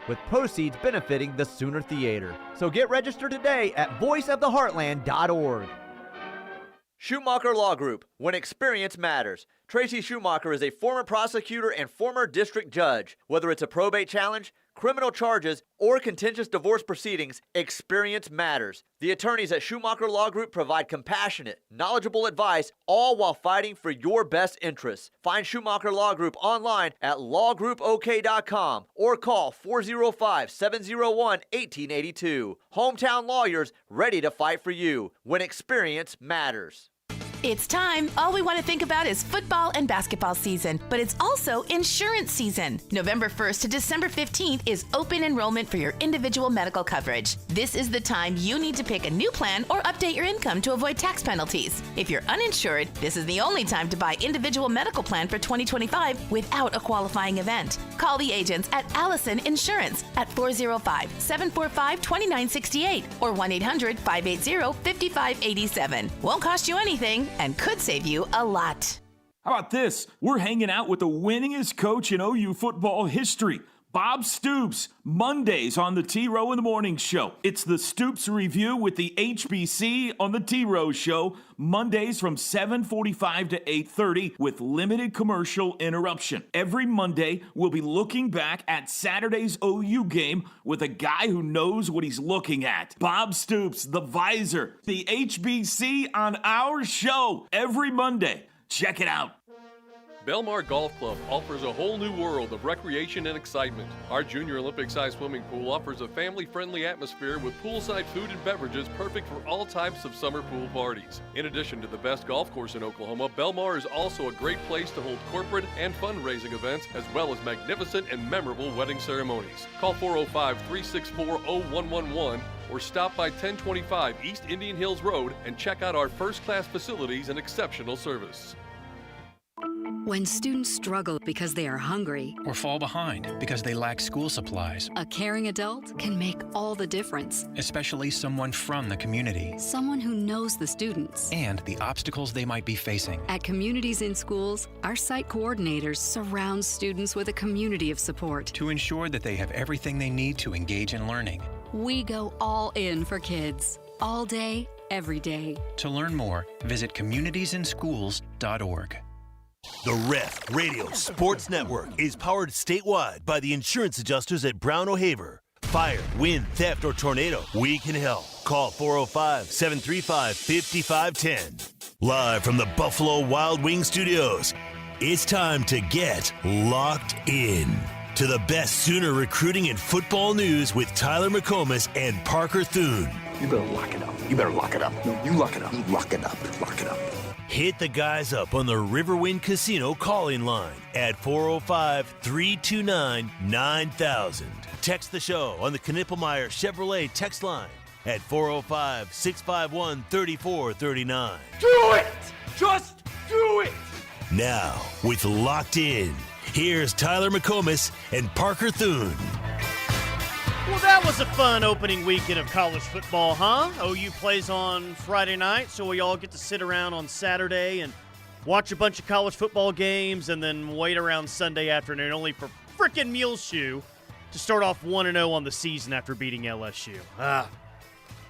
with proceeds benefiting the Sooner Theater. So get registered today at voiceoftheheartland.org. Schumacher Law Group, when experience matters. Tracy Schumacher is a former prosecutor and former district judge. Whether it's a probate challenge, criminal charges, or contentious divorce proceedings, experience matters. The attorneys at Schumacher Law Group provide compassionate, knowledgeable advice, all while fighting for your best interests. Find Schumacher Law Group online at lawgroupok.com or call 405-701-1882. Hometown lawyers ready to fight for you when experience matters. It's time. All we want to think about is football and basketball season, but it's also insurance season. November 1st to December 15th is open enrollment for your individual medical coverage. This is the time you need to pick a new plan or update your income to avoid tax penalties. If you're uninsured, this is the only time to buy individual medical plan for 2025 without a qualifying event. Call the agents at Allison Insurance at 405-745-2968 or 1-800-580-5587. Won't cost you anything and could save you a lot. How about this? We're hanging out with the winningest coach in OU football history, Bob Stoops, Mondays on the T-Row in the Morning Show. It's the Stoops Review with the HBC on the T-Row Show, Mondays from 7:45 to 8:30 with limited commercial interruption. Every Monday, we'll be looking back at Saturday's OU game with a guy who knows what he's looking at. Bob Stoops, the Visor, the HBC on our show every Monday. Check it out. Belmar Golf Club offers a whole new world of recreation and excitement. Our Junior Olympic-sized swimming pool offers a family-friendly atmosphere with poolside food and beverages perfect for all types of summer pool parties. In addition to the best golf course in Oklahoma, Belmar is also a great place to hold corporate and fundraising events, as well as magnificent and memorable wedding ceremonies. Call 405-364-0111 or stop by 1025 East Indian Hills Road and check out our first-class facilities and exceptional service. When students struggle because they are hungry or fall behind because they lack school supplies, a caring adult can make all the difference. Especially someone from the community. Someone who knows the students and the obstacles they might be facing. At Communities in Schools, our site coordinators surround students with a community of support to ensure that they have everything they need to engage in learning. We go all in for kids, all day, every day. To learn more, visit communitiesinschools.org. The Ref Radio Sports Network is powered statewide by the insurance adjusters at Brown O'Haver. Fire, wind, theft, or tornado, we can help. Call 405-735-5510. Live from the Buffalo Wild Wings Studios, it's time to get locked in to the best Sooner recruiting and football news with Tyler McComas and Parker Thune. You better lock it up. You better lock it up. No, you lock it up. You lock it up. Lock it up. Hit the guys up on the Riverwind Casino call-in line at 405-329-9000. Text the show on the Knippelmeyer Chevrolet text line at 405-651-3439. Do it! Just do it! Now, with Locked In, here's Tyler McComas and Parker Thune. Well, that was a fun opening weekend of college football, huh? OU plays on Friday night, so we all get to sit around on Saturday and watch a bunch of college football games and then wait around Sunday afternoon only for frickin' Muleshoe to start off 1-0 on the season after beating LSU.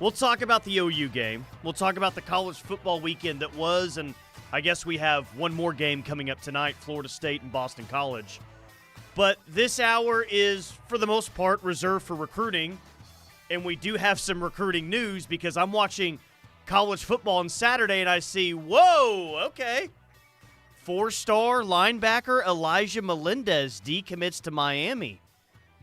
We'll talk about the OU game. We'll talk about the college football weekend that was, and I guess we have one more game coming up tonight, Florida State and Boston College. But this hour is, for the most part, reserved for recruiting, and we do have some recruiting news because I'm watching college football on Saturday, and I see, whoa, okay. 4-star linebacker Elijah Melendez decommits to Miami.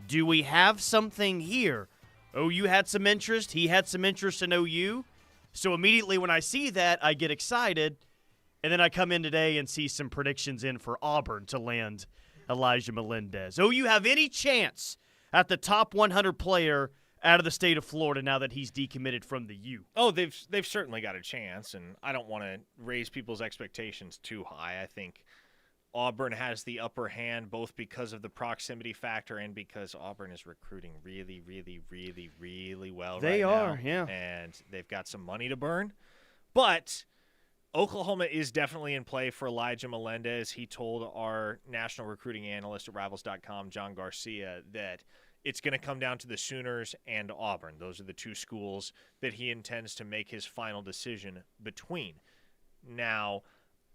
Do we have something here? OU had some interest. He had some interest in OU. So immediately when I see that, I get excited, and then I come in today and see some predictions in for Auburn to land Elijah Melendez. OU have any chance at the top 100 player out of the state of Florida now that he's decommitted from the U? Oh, they've certainly got a chance, and I don't want to raise people's expectations too high. I think Auburn has the upper hand both because of the proximity factor and because Auburn is recruiting really, really, really, really well right now. They are, yeah. And they've got some money to burn. But Oklahoma is definitely in play for Elijah Melendez. He told our national recruiting analyst at Rivals.com, John Garcia, that it's going to come down to the Sooners and Auburn. Those are the two schools that he intends to make his final decision between. Now,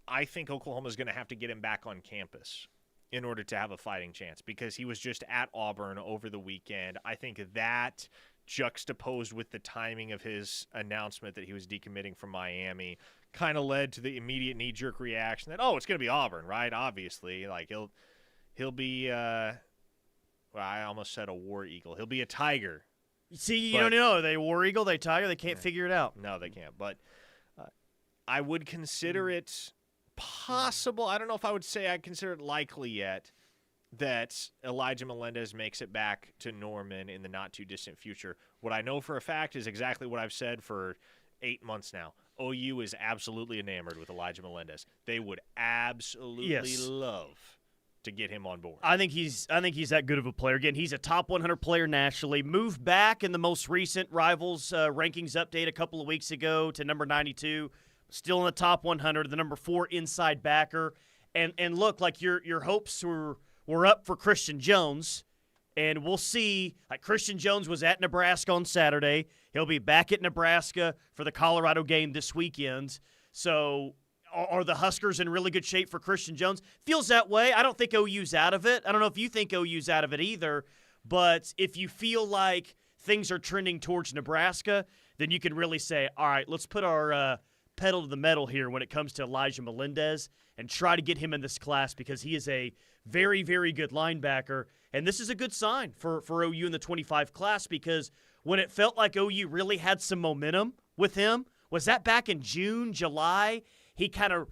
I think Oklahoma's going to have to get him back on campus in order to have a fighting chance, because he was just at Auburn over the weekend. I think that juxtaposed with the timing of his announcement that he was decommitting from Miami kind of led to the immediate knee-jerk reaction that, it's going to be Auburn, right? Obviously, like he'll be I almost said a war eagle. He'll be a Tiger. See, you don't know. Are they war eagle? They Tiger? They can't figure it out. No, they can't. But I would consider it possible. I don't know if I would say I'd consider it likely yet that Elijah Melendez makes it back to Norman in the not-too-distant future. What I know for a fact is exactly what I've said for 8 months now. OU is absolutely enamored with Elijah Melendez. They would absolutely love to get him on board. I think he's that good of a player. Again, he's a top 100 player nationally. Moved back in the most recent Rivals rankings update a couple of weeks ago to number 92. Still in the top 100, the number 4 inside backer. And look, like your hopes were up for Christian Jones, and we'll see. Like Christian Jones was at Nebraska on Saturday. He'll be back at Nebraska for the Colorado game this weekend. So are the Huskers in really good shape for Christian Jones? Feels that way. I don't think OU's out of it. I don't know if you think OU's out of it either, but if you feel like things are trending towards Nebraska, then you can really say, all right, let's put our pedal to the metal here when it comes to Elijah Melendez and try to get him in this class, because he is a very, very good linebacker. And this is a good sign for OU in the 25 class, because when it felt like OU really had some momentum with him, was that back in June, July? He kind of,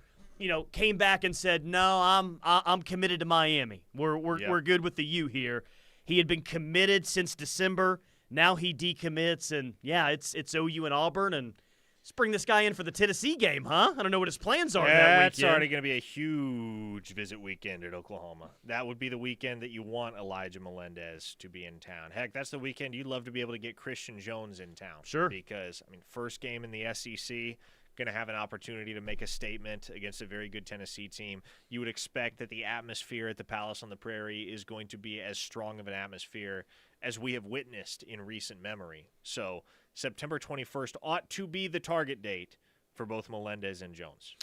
came back and said, "No, I'm committed to Miami. We're good with the U here." He had been committed since December. Now he decommits, and it's OU and Auburn, and let's bring this guy in for the Tennessee game, huh? I don't know what his plans are that weekend. That's already going to be a huge visit weekend at Oklahoma. That would be the weekend that you want Elijah Melendez to be in town. Heck, that's the weekend you'd love to be able to get Christian Jones in town. Sure. Because, first game in the SEC, going to have an opportunity to make a statement against a very good Tennessee team. You would expect that the atmosphere at the Palace on the Prairie is going to be as strong of an atmosphere as we have witnessed in recent memory. So September 21st ought to be the target date for both Melendez and Jones.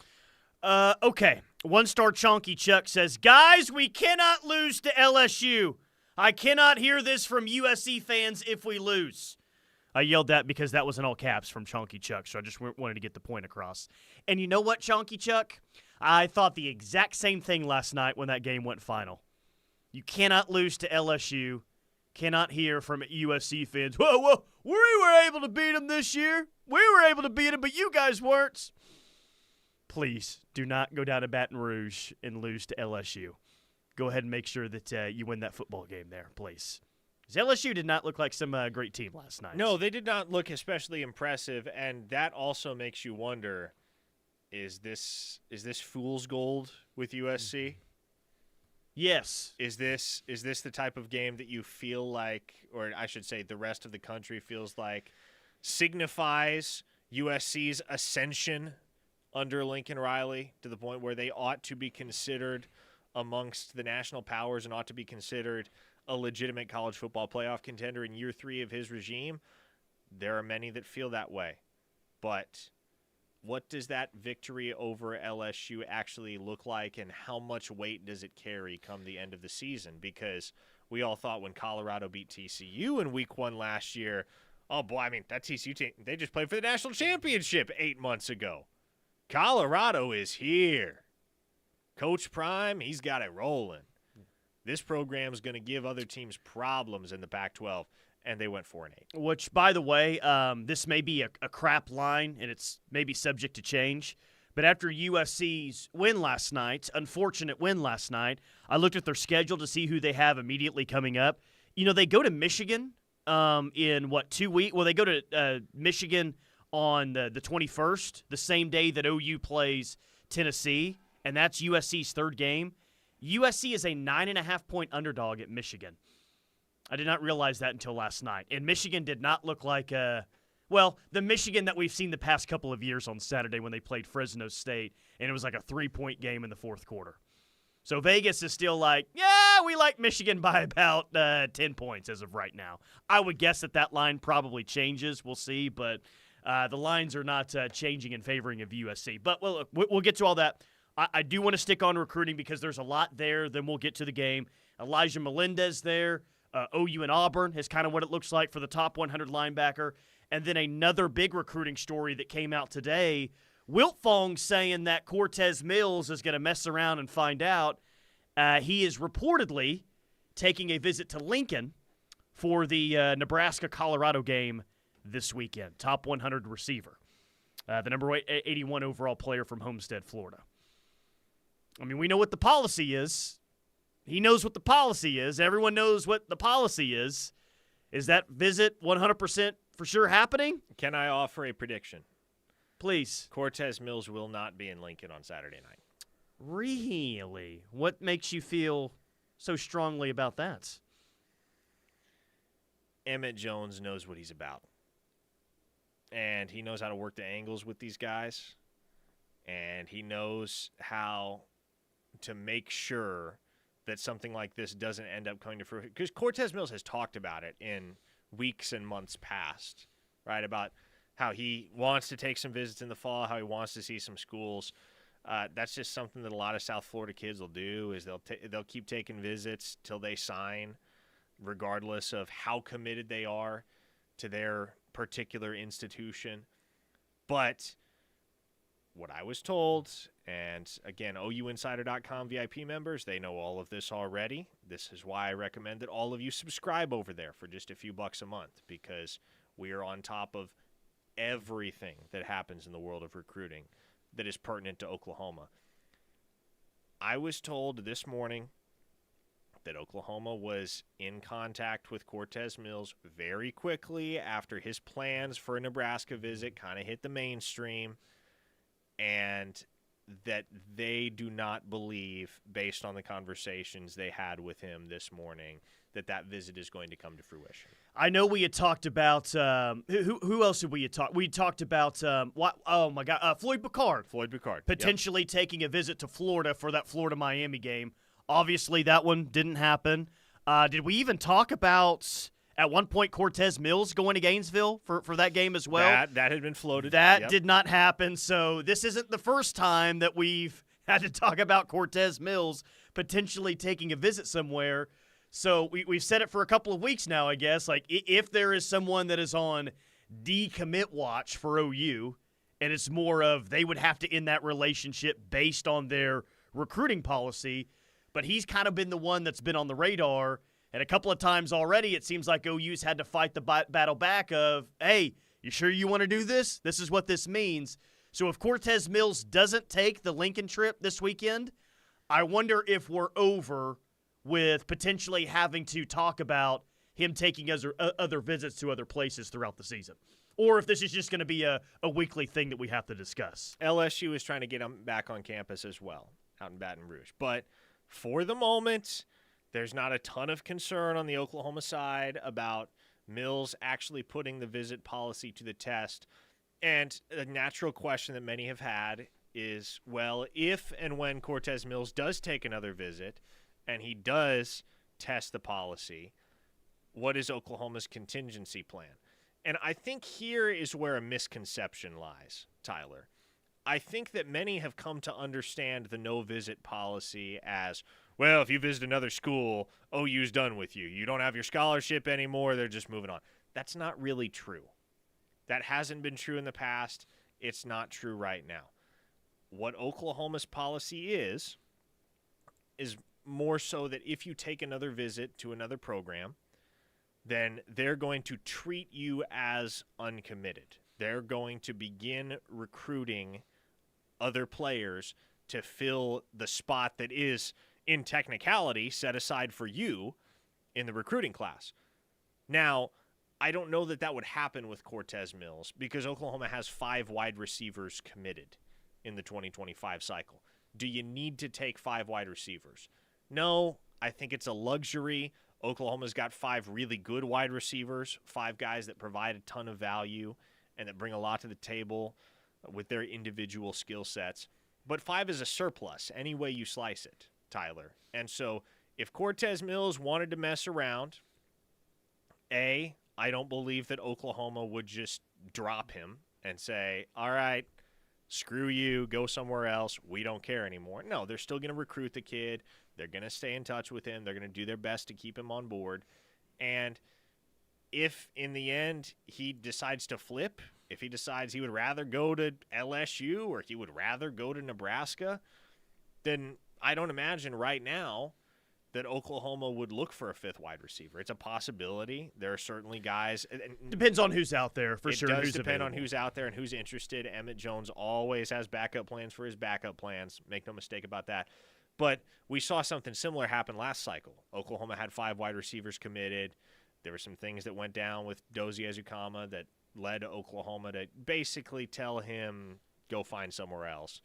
Okay. One-star Chonky Chuck says, guys, we cannot lose to LSU. I cannot hear this from USC fans if we lose. I yelled that because that was in all caps from Chonky Chuck, so I just wanted to get the point across. And you know what, Chonky Chuck? I thought the exact same thing last night when that game went final. You cannot lose to LSU. Cannot hear from USC fans, well, we were able to beat them this year. We were able to beat them, but you guys weren't. Please do not go down to Baton Rouge and lose to LSU. Go ahead and make sure that you win that football game there, please. Because LSU did not look like some great team last night. No, they did not look especially impressive, and that also makes you wonder, is this fool's gold with USC? Yes. Is this the type of game that you feel like, or I should say the rest of the country feels like, signifies USC's ascension under Lincoln Riley to the point where they ought to be considered amongst the national powers and ought to be considered a legitimate college football playoff contender in year 3 of his regime? There are many that feel that way. But what does that victory over LSU actually look like, and how much weight does it carry come the end of the season? Because we all thought when Colorado beat TCU in week 1 last year, oh boy, that TCU team, they just played for the national championship 8 months ago. Colorado is here. Coach Prime, he's got it rolling. This program is going to give other teams problems in the Pac-12, and they went 4-8. Which, by the way, this may be a crap line, and it's maybe subject to change. But after USC's win last night, unfortunate win last night, I looked at their schedule to see who they have immediately coming up. They go to Michigan in, 2 weeks? Well, they go to Michigan on the 21st, the same day that OU plays Tennessee, and that's USC's third game. USC is a 9.5-point underdog at Michigan. I did not realize that until last night. And Michigan did not look like the Michigan that we've seen the past couple of years on Saturday when they played Fresno State, and it was like a 3-point game in the fourth quarter. So Vegas is still like, yeah, we like Michigan by about 10 points as of right now. I would guess that line probably changes. We'll see, but the lines are not changing in favoring of USC. But we'll get to all that. I do want to stick on recruiting because there's a lot there. Then we'll get to the game. Elijah Melendez there. OU and Auburn is kind of what it looks like for the top 100 linebacker. And then another big recruiting story that came out today, Wiltfong saying that Cortez Mills is going to mess around and find out. He is reportedly taking a visit to Lincoln for the Nebraska-Colorado game this weekend. Top 100 receiver. The number 81 overall player from Homestead, Florida. I mean, we know what the policy is. He knows what the policy is. Everyone knows what the policy is. Is that visit 100% for sure happening? Can I offer a prediction? Please. Cortez Mills will not be in Lincoln on Saturday night. Really? What makes you feel so strongly about that? Emmett Jones knows what he's about. And he knows how to work the angles with these guys. And he knows how to make sure that something like this doesn't end up coming to fruition. Because Cortez Mills has talked about it in weeks and months past, right? About how he wants to take some visits in the fall, how he wants to see some schools. That's just something that a lot of South Florida kids will do, is they'll keep taking visits till they sign, regardless of how committed they are to their particular institution. But what I was told, and again, OUinsider.com VIP members, they know all of this already. This is why I recommend that all of you subscribe over there for just a few bucks a month, because we are on top of everything that happens in the world of recruiting that is pertinent to Oklahoma. I was told this morning that Oklahoma was in contact with Cortez Mills very quickly after his plans for a Nebraska visit kind of hit the mainstream, and that they do not believe, based on the conversations they had with him this morning, that visit is going to come to fruition. I know we had talked about who else did we talk? We talked about Floyd Picard. Floyd Picard potentially taking a visit to Florida for that Florida-Miami game. Obviously, that one didn't happen. Did we even talk about at one point Cortez Mills going to Gainesville for that game as well? That had been floated. That did not happen. So this isn't the first time that we've had to talk about Cortez Mills potentially taking a visit somewhere. So we've said it for a couple of weeks now, I guess. Like, if there is someone that is on decommit watch for OU, and it's more of they would have to end that relationship based on their recruiting policy, but he's kind of been the one that's been on the radar. And a couple of times already, it seems like OU's had to fight the battle back of, hey, you sure you want to do this? This is what this means. So if Cortez Mills doesn't take the Lincoln trip this weekend, I wonder if we're over with potentially having to talk about him taking other visits to other places throughout the season. Or if this is just going to be a weekly thing that we have to discuss. LSU is trying to get him back on campus as well, out in Baton Rouge. But for the moment, there's not a ton of concern on the Oklahoma side about Mills actually putting the visit policy to the test. And a natural question that many have had is, well, if and when Cortez Mills does take another visit and he does test the policy, what is Oklahoma's contingency plan? And I think here is where a misconception lies, Tyler. I think that many have come to understand the no-visit policy as, well, if you visit another school, OU's done with you. You don't have your scholarship anymore. They're just moving on. That's not really true. That hasn't been true in the past. It's not true right now. What Oklahoma's policy is more so that if you take another visit to another program, then they're going to treat you as uncommitted. They're going to begin recruiting other players to fill the spot that is, in technicality, set aside for you in the recruiting class. Now, I don't know that would happen with Cortez Mills because Oklahoma has 5 wide receivers committed in the 2025 cycle. Do you need to take 5 wide receivers? No, I think it's a luxury. Oklahoma's got 5 really good wide receivers, 5 guys that provide a ton of value and that bring a lot to the table with their individual skill sets. But 5 is a surplus any way you slice it, Tyler. And so if Cortez Mills wanted to mess around, I don't believe that Oklahoma would just drop him and say, all right, screw you, go somewhere else. We don't care anymore. No, they're still going to recruit the kid. They're going to stay in touch with him. They're going to do their best to keep him on board. And if in the end he decides to flip, if he decides he would rather go to LSU or he would rather go to Nebraska, then I don't imagine right now that Oklahoma would look for a fifth wide receiver. It's a possibility. There are certainly guys. Depends on who's out there, for sure. It does who's depend available. on who's out there and who's interested. Emmett Jones always has backup plans for his backup plans. Make no mistake about that. But we saw something similar happen last cycle. Oklahoma had 5 wide receivers committed. There were some things that went down with Dozie Ezukama that led to Oklahoma to basically tell him, go find somewhere else.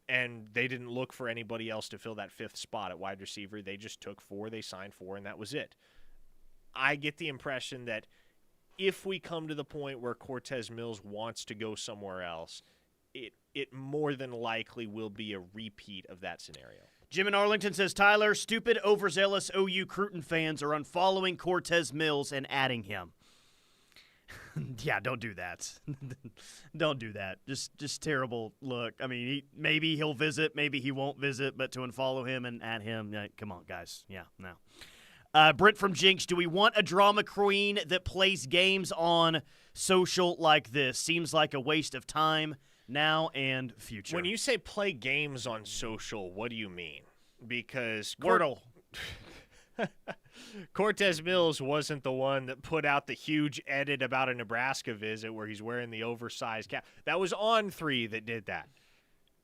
And they didn't look for anybody else to fill that 5th spot at wide receiver. They just took 4, they signed 4, and that was it. I get the impression that if we come to the point where Cortez Mills wants to go somewhere else, it more than likely will be a repeat of that scenario. Jim in Arlington says, Tyler, stupid, overzealous OU Crootin fans are unfollowing Cortez Mills and adding him. Yeah, don't do that. Don't do that. Just terrible look. I mean, maybe he'll visit, maybe he won't visit, but to unfollow him and add him, come on, guys. Yeah, no. Brent from Jinx, do we want a drama queen that plays games on social like this? Seems like a waste of time now and future. When you say play games on social, what do you mean? Because Wordle. Cortez Mills wasn't the one that put out the huge edit about a Nebraska visit where he's wearing the oversized cap. That was On3 that did that.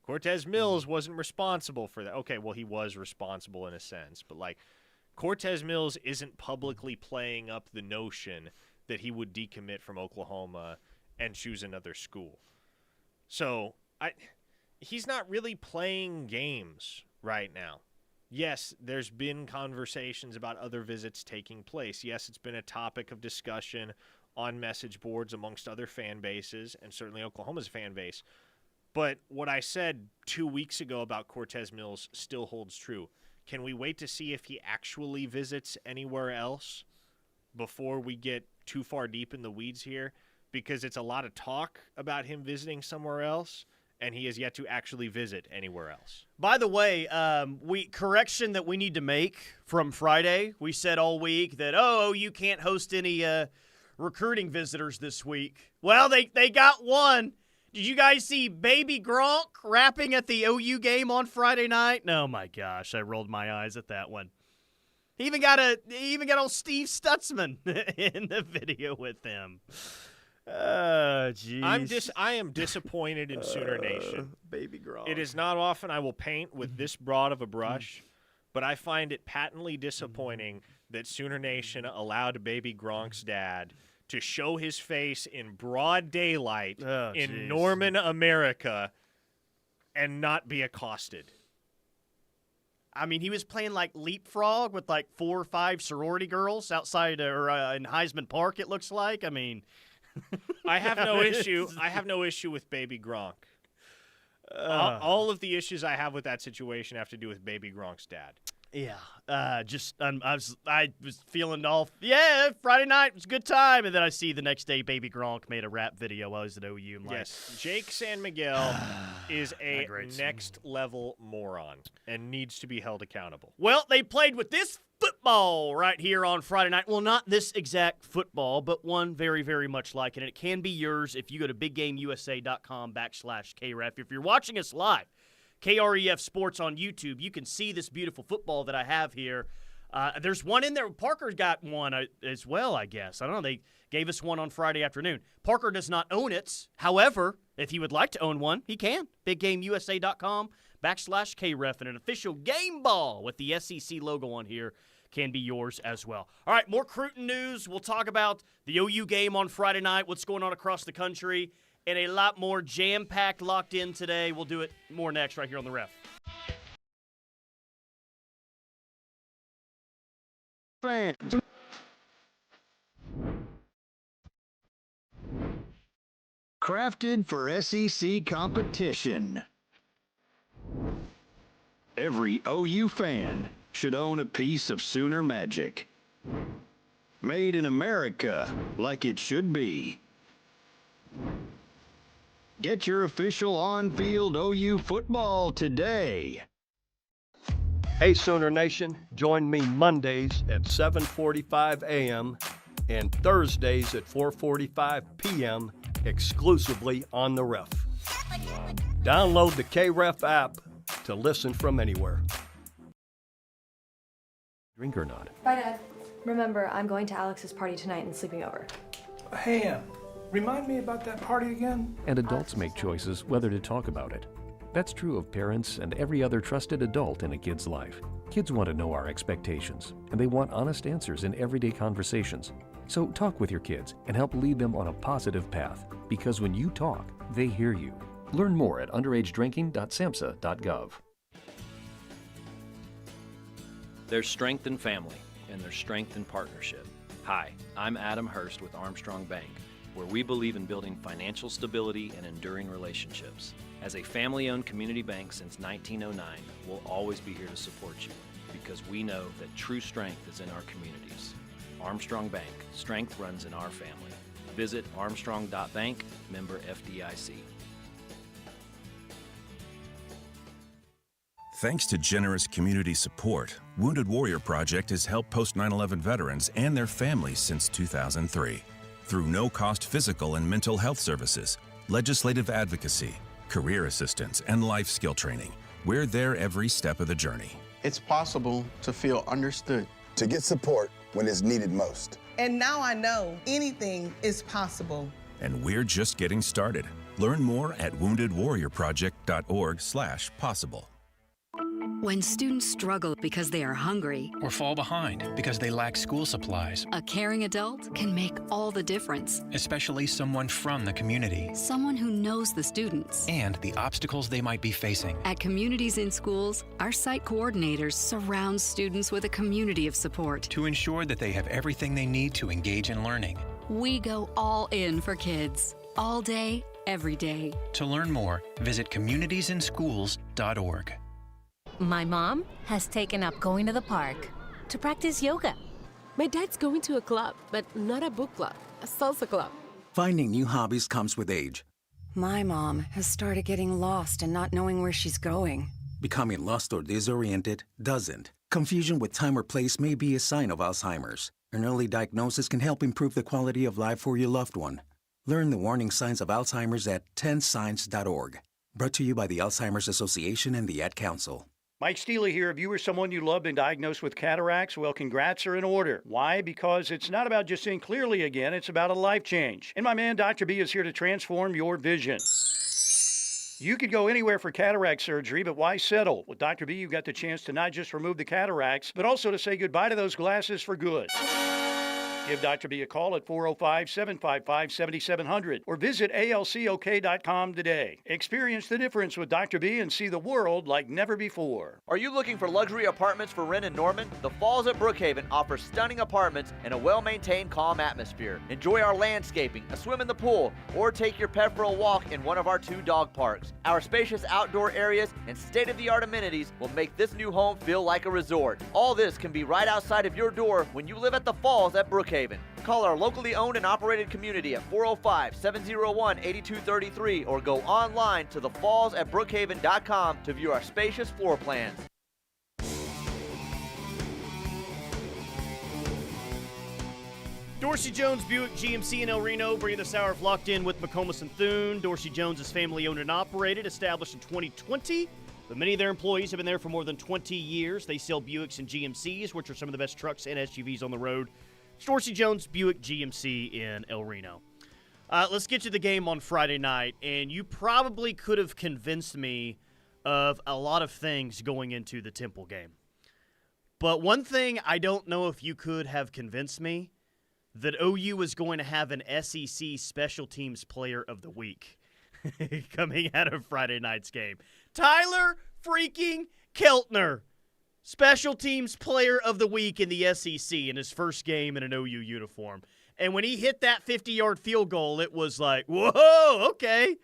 Cortez Mills wasn't responsible for that. Okay, well, he was responsible in a sense, but Cortez Mills isn't publicly playing up the notion that he would decommit from Oklahoma and choose another school. So he's not really playing games right now. Yes, there's been conversations about other visits taking place. Yes, it's been a topic of discussion on message boards amongst other fan bases, and certainly Oklahoma's fan base. But what I said 2 weeks ago about Cortez Mills still holds true. Can we wait to see if he actually visits anywhere else before we get too far deep in the weeds here? Because it's a lot of talk about him visiting somewhere else, and he has yet to actually visit anywhere else. By the way, correction that we need to make from Friday. We said all week that, you can't host any recruiting visitors this week. Well, they got one. Did you guys see Baby Gronk rapping at the OU game on Friday night? Oh, my gosh. I rolled my eyes at that one. He even got old Steve Stutzman in the video with him. Jeez. I am disappointed in Sooner Nation. Baby Gronk. It is not often I will paint with this broad of a brush, but I find it patently disappointing that Sooner Nation allowed Baby Gronk's dad to show his face in broad daylight in Norman, America, and not be accosted. I mean, he was playing leapfrog with 4 or 5 sorority girls outside or in Heisman Park, it looks like. I mean, I have no issue. I have no issue with Baby Gronk. All of the issues I have with that situation have to do with Baby Gronk's dad. Yeah, I was feeling Friday night was a good time, and then I see the next day Baby Gronk made a rap video while he was at OU. Yes, Jake San Miguel is a next-level moron and needs to be held accountable. Well, they played with this football right here on Friday night. Well, not this exact football, but one very, very much like it, and it can be yours if you go to biggameusa.com/KREF. If you're watching us live, KREF Sports on YouTube, you can see this beautiful football that I have here. There's one in there. Parker got one as well, I guess. I don't know. They gave us one on Friday afternoon. Parker does not own it. However, if he would like to own one, he can. biggameusa.com/KREF, and an official game ball with the SEC logo on here can be yours as well. All right, more Crootin news. We'll talk about the OU game on Friday night, what's going on across the country, and a lot more jam-packed locked in today. We'll do it more next right here on The Ref. Fans. Crafted for SEC competition. Every OU fan should own a piece of Sooner magic. Made in America, like it should be. Get your official on-field OU football today. Hey Sooner Nation, join me Mondays at 7:45 a.m. and Thursdays at 4:45 p.m. exclusively on the Ref. Download the KREF app to listen from anywhere. Drink or not? Bye, Dad. Remember, I'm going to Alex's party tonight and sleeping over. Hey, remind me about that party again? And adults make choices whether to talk about it. That's true of parents and every other trusted adult in a kid's life. Kids want to know our expectations, and they want honest answers in everyday conversations. So talk with your kids and help lead them on a positive path, because when you talk, they hear you. Learn more at underagedrinking.samhsa.gov. There's strength in family, and there's strength in partnership. Hi, I'm Adam Hurst with Armstrong Bank, where we believe in building financial stability and enduring relationships. As a family-owned community bank since 1909, we'll always be here to support you, because we know that true strength is in our communities. Armstrong Bank, strength runs in our family. Visit armstrong.bank, member FDIC. Thanks to generous community support, Wounded Warrior Project has helped post 9/11 veterans and their families since 2003. Through no-cost physical and mental health services, legislative advocacy, career assistance, and life skill training, we're there every step of the journey. It's possible to feel understood. To get support when it's needed most. And now I know anything is possible. And we're just getting started. Learn more at woundedwarriorproject.org/possible. When students struggle because they are hungry or fall behind because they lack school supplies, a caring adult can make all the difference. Especially someone from the community. Someone who knows the students. And the obstacles they might be facing. At Communities in Schools, our site coordinators surround students with a community of support. To ensure that they have everything they need to engage in learning. We go all in for kids. All day, every day. To learn more, visit communitiesinschools.org. My mom has taken up going to the park to practice yoga. My dad's going to a club, but not a book club, a salsa club. Finding new hobbies comes with age. My mom has started getting lost and not knowing where she's going. Becoming lost or disoriented doesn't. Confusion with time or place may be a sign of Alzheimer's. An early diagnosis can help improve the quality of life for your loved one. Learn the warning signs of Alzheimer's at 10signs.org. Brought to you by the Alzheimer's Association and the Ad Council. Mike Steele here. If you or someone you love been diagnosed with cataracts, well, congrats are in order. Why? Because it's not about just seeing clearly again. It's about a life change. And my man, Dr. B, is here to transform your vision. You could go anywhere for cataract surgery, but why settle? With Dr. B, you've got the chance to not just remove the cataracts, but also to say goodbye to those glasses for good. Give Dr. B a call at 405-755-7700 or visit alcok.com today. Experience the difference with Dr. B and see the world like never before. Are you looking for luxury apartments for rent in Norman? The Falls at Brookhaven offers stunning apartments and a well-maintained, calm atmosphere. Enjoy our landscaping, a swim in the pool, or take your pet for a walk in one of our 2 dog parks. Our spacious outdoor areas and state-of-the-art amenities will make this new home feel like a resort. All this can be right outside of your door when you live at the Falls at Brookhaven. Call our locally owned and operated community at 405-701-8233 or go online to thefallsatbrookhaven.com to view our spacious floor plans. Dorsey Jones Buick GMC in El Reno bringing this hour of Locked In with McComas and Thune. Dorsey Jones is family owned and operated, established in 2020. But many of their employees have been there for more than 20 years. They sell Buicks and GMCs, which are some of the best trucks and SUVs on the road. It's Dorsey Jones Buick GMC in El Reno. Let's get to the game on Friday night. And you probably could have convinced me of a lot of things going into the Temple game. But one thing I don't know if you could have convinced me, that OU was going to have an SEC Special Teams Player of the Week coming out of Friday night's game. Tyler freaking Keltner, Special Teams Player of the Week in the SEC in his first game in an OU uniform. And when he hit that 50-yard field goal, it was like, whoa, okay.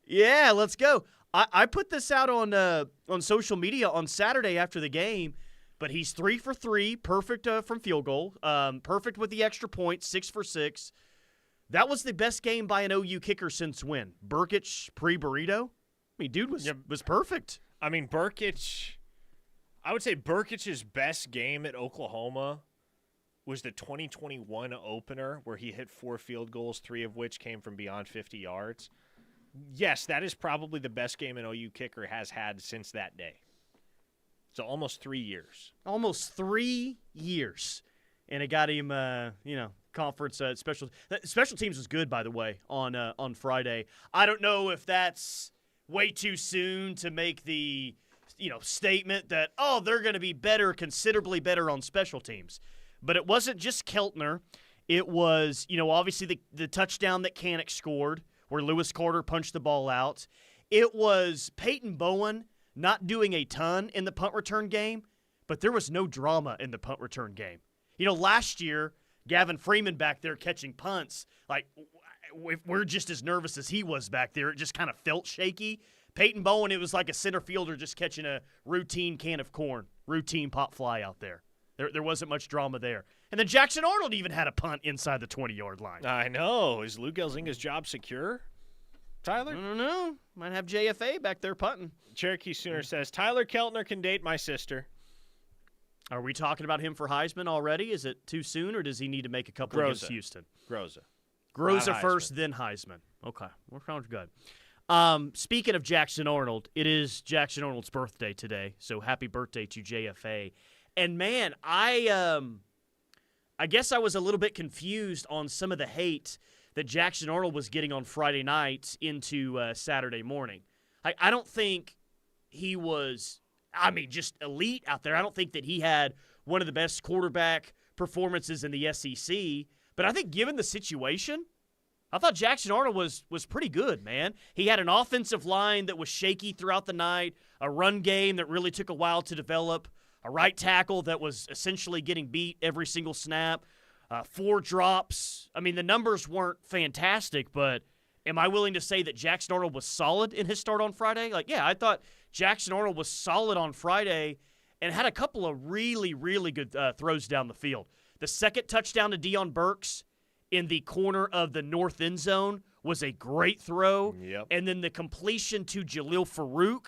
Yeah, let's go. I put this out on social media on Saturday after the game, but he's 3 for 3, perfect from field goal, perfect with the extra point, 6 for 6. That was the best game by an OU kicker since when? Burkich pre-Burrito? I mean, dude was perfect. I mean, I would say Burkich's best game at Oklahoma was the 2021 opener where he hit 4 field goals, 3 of which came from beyond 50 yards. Yes, that is probably the best game an OU kicker has had since that day. So almost 3 years. Almost 3 years. And it got him, conference special teams was good, by the way, on Friday. I don't know if that's way too soon to make the statement that, they're going to be better, considerably better on special teams. But it wasn't just Keltner. It was, obviously the touchdown that Canick scored where Lewis Carter punched the ball out. It was Peyton Bowen not doing a ton in the punt return game, but there was no drama in the punt return game. Last year, Gavin Freeman back there catching punts, like we're just as nervous as he was back there. It just kind of felt shaky. Peyton Bowen, it was like a center fielder just catching a routine can of corn, routine pop fly out there. There wasn't much drama there. And then Jackson Arnold even had a punt inside the 20-yard line. I know. Is Lou Gelzinga's job secure, Tyler? I don't know. Might have JFA back there punting. Cherokee Sooner says, Tyler Keltner can date my sister. Are we talking about him for Heisman already? Is it too soon, or does he need to make a couple against Houston? Groza first, then Heisman. Okay. We're sounds good. Speaking of Jackson Arnold, it is Jackson Arnold's birthday today, so happy birthday to JFA. And, man, I guess I was a little bit confused on some of the hate that Jackson Arnold was getting on Friday night into Saturday morning. I don't think he was, just elite out there. I don't think that he had one of the best quarterback performances in the SEC. But I think given the situation, I thought Jackson Arnold was pretty good, man. He had an offensive line that was shaky throughout the night, a run game that really took a while to develop, a right tackle that was essentially getting beat every single snap, 4 drops. I mean, the numbers weren't fantastic, but am I willing to say that Jackson Arnold was solid in his start on Friday? I thought Jackson Arnold was solid on Friday and had a couple of really, really good throws down the field. The second touchdown to Deion Burks in the corner of the north end zone was a great throw. Yep. And then the completion to Jalil Farouk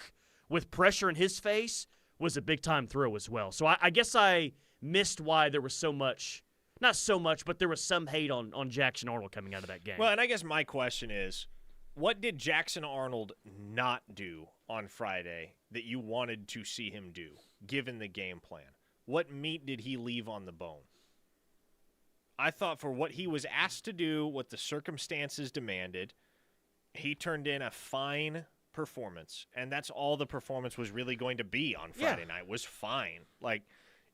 with pressure in his face was a big-time throw as well. So I guess I missed why there was so much – not so much, but there was some hate on Jackson Arnold coming out of that game. Well, and I guess my question is, what did Jackson Arnold not do on Friday that you wanted to see him do, given the game plan? What meat did he leave on the bone? I thought for what he was asked to do, what the circumstances demanded, he turned in a fine performance, and that's all the performance was really going to be on Friday night, was fine.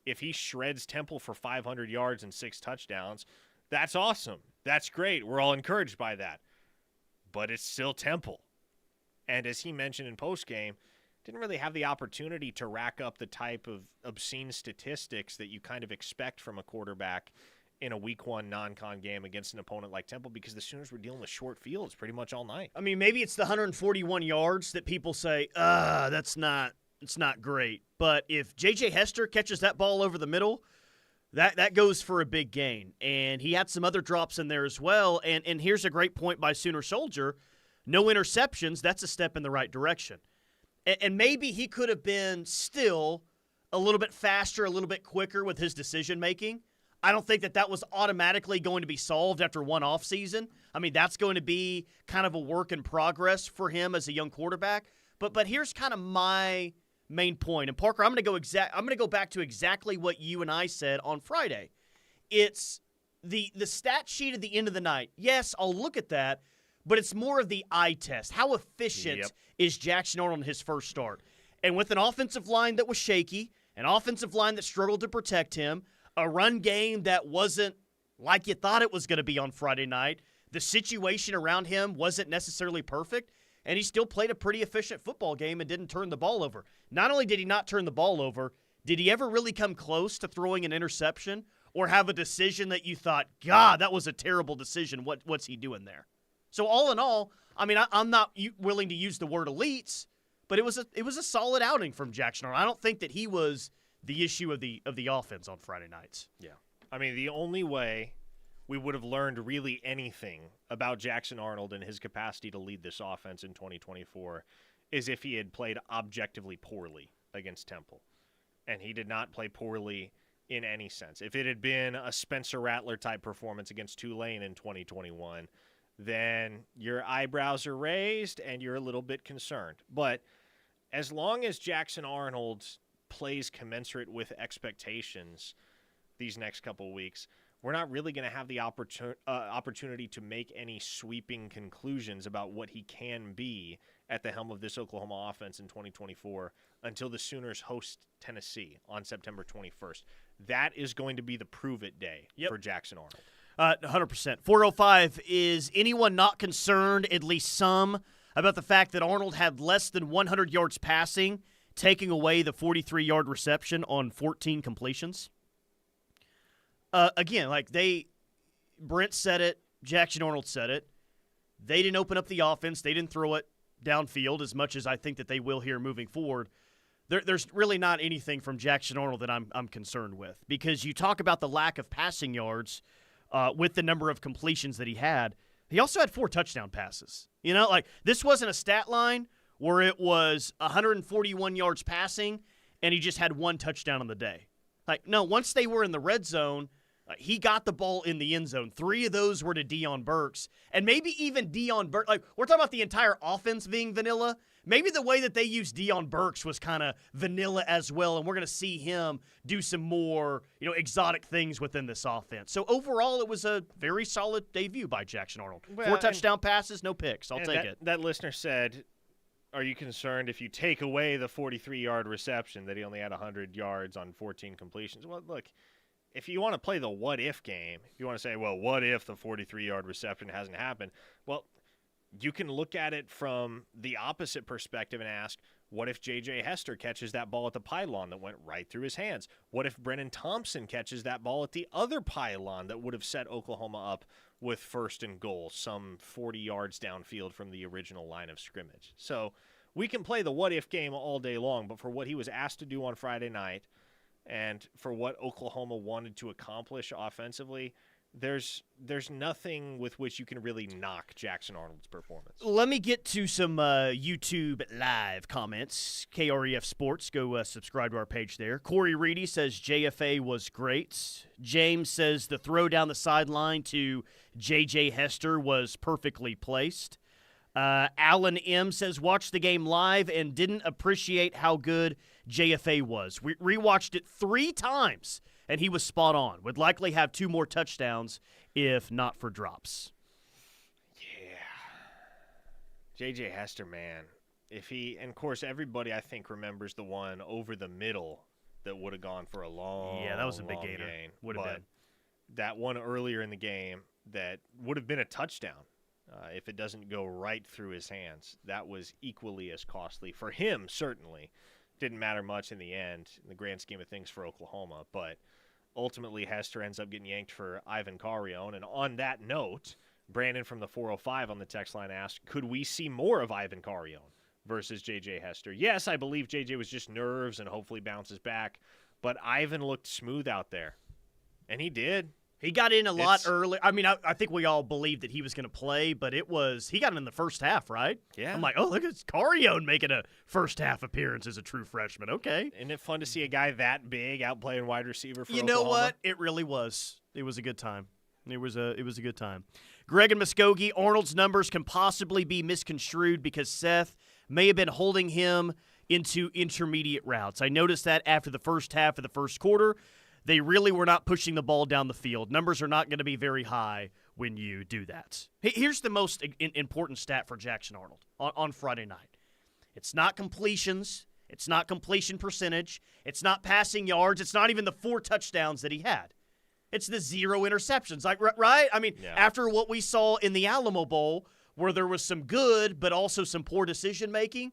If he shreds Temple for 500 yards and 6 touchdowns, that's awesome. That's great. We're all encouraged by that. But it's still Temple. And as he mentioned in postgame, didn't really have the opportunity to rack up the type of obscene statistics that you kind of expect from a quarterback in a week 1 non-con game against an opponent like Temple, because the Sooners were dealing with short fields pretty much all night. I mean, maybe it's the 141 yards that people say, it's not great. But if J.J. Hester catches that ball over the middle, that goes for a big gain. And he had some other drops in there as well. And here's a great point by Sooner Soldier. No interceptions, that's a step in the right direction. And maybe he could have been still a little bit faster, a little bit quicker with his decision-making. I don't think that was automatically going to be solved after one offseason. I mean, that's going to be kind of a work in progress for him as a young quarterback. But here's kind of my main point. And Parker, I'm going to go back to exactly what you and I said on Friday. It's the stat sheet at the end of the night. Yes, I'll look at that, but it's more of the eye test. How efficient is Jackson Arnold in his first start? And with an offensive line that was shaky, an offensive line that struggled to protect him, a run game that wasn't like you thought it was going to be on Friday night, the situation around him wasn't necessarily perfect, and he still played a pretty efficient football game and didn't turn the ball over. Not only did he not turn the ball over, did he ever really come close to throwing an interception or have a decision that you thought, God, that was a terrible decision. What's he doing there? So all in all, I mean, I'm not willing to use the word elites, but it was a solid outing from Jackson Arnold. I don't think that he was the issue of the offense on Friday nights. Yeah. I mean, the only way we would have learned really anything about Jackson Arnold and his capacity to lead this offense in 2024 is if he had played objectively poorly against Temple. And he did not play poorly in any sense. If it had been a Spencer Rattler-type performance against Tulane in 2021, then your eyebrows are raised and you're a little bit concerned. But as long as Jackson Arnold plays commensurate with expectations these next couple weeks, we're not really going to have the opportunity to make any sweeping conclusions about what he can be at the helm of this Oklahoma offense in 2024 until the Sooners host Tennessee on September 21st. That is going to be the prove-it day for Jackson Arnold. 100%. 405, is anyone not concerned, at least some, about the fact that Arnold had less than 100 yards passing, taking away the 43-yard reception on 14 completions? Again, Brent said it, Jackson Arnold said it. They didn't open up the offense. They didn't throw it downfield as much as I think that they will here moving forward. There's really not anything from Jackson Arnold that I'm concerned with, because you talk about the lack of passing yards with the number of completions that he had. He also had 4 touchdown passes. This wasn't a stat line where it was 141 yards passing and he just had 1 touchdown on the day. No, once they were in the red zone, he got the ball in the end zone. 3 of those were to Deion Burks. And maybe even Deion Burks. We're talking about the entire offense being vanilla. Maybe the way that they used Deion Burks was kind of vanilla as well, and we're going to see him do some more, exotic things within this offense. So overall, it was a very solid debut by Jackson Arnold. 4 touchdown passes, no picks. I'll take it. That listener said, are you concerned if you take away the 43-yard reception that he only had 100 yards on 14 completions? Well, look, if you want to play the what-if game, if you want to say, well, what if the 43-yard reception hasn't happened? Well, you can look at it from the opposite perspective and ask, what if J.J. Hester catches that ball at the pylon that went right through his hands? What if Brennan Thompson catches that ball at the other pylon that would have set Oklahoma up with 1st and goal, some 40 yards downfield from the original line of scrimmage? So we can play the what-if game all day long, but for what he was asked to do on Friday night and for what Oklahoma wanted to accomplish offensively, there's nothing with which you can really knock Jackson Arnold's performance. Let me get to some YouTube live comments. KREF Sports, go subscribe to our page there. Corey Reedy says JFA was great. James says the throw down the sideline to J.J. Hester was perfectly placed. Alan M. says watched the game live and didn't appreciate how good JFA was. We rewatched it 3 times. And he was spot on. Would likely have 2 more touchdowns if not for drops. Yeah. J.J. Hester, man. And of course, everybody, I think, remembers the one over the middle that would have gone for a long, yeah, that was a big gainer. gain. Would have been. That one earlier in the game that would have been a touchdown if it doesn't go right through his hands. That was equally as costly for him, certainly. Didn't matter much in the end, in the grand scheme of things for Oklahoma, but ultimately Hester ends up getting yanked for Ivan Carrion. And on that note, Brandon from the 405 on the text line asked, could we see more of Ivan Carrion versus J.J. Hester? Yes, I believe J.J. was just nerves and hopefully bounces back, but Ivan looked smooth out there, and he did. He got in a lot early. I mean, I think we all believed that he was going to play, but he got in the first half, right? Yeah. I'm like, oh, look at Carrion making a first-half appearance as a true freshman. Okay. Isn't it fun to see a guy that big out playing wide receiver for You Oklahoma? know what? It really was. It was a good time. It was a good time. Greg and Muskogee, Arnold's numbers can possibly be misconstrued because Seth may have been holding him into intermediate routes. I noticed that after the first half of the first quarter, they really were not pushing the ball down the field. Numbers are not going to be very high when you do that. Here's the most important stat for Jackson Arnold on Friday night. It's not completions. It's not completion percentage. It's not passing yards. It's not even the 4 touchdowns that he had. It's the 0 interceptions. Right? I mean, after what we saw in the Alamo Bowl, where there was some good but also some poor decision-making,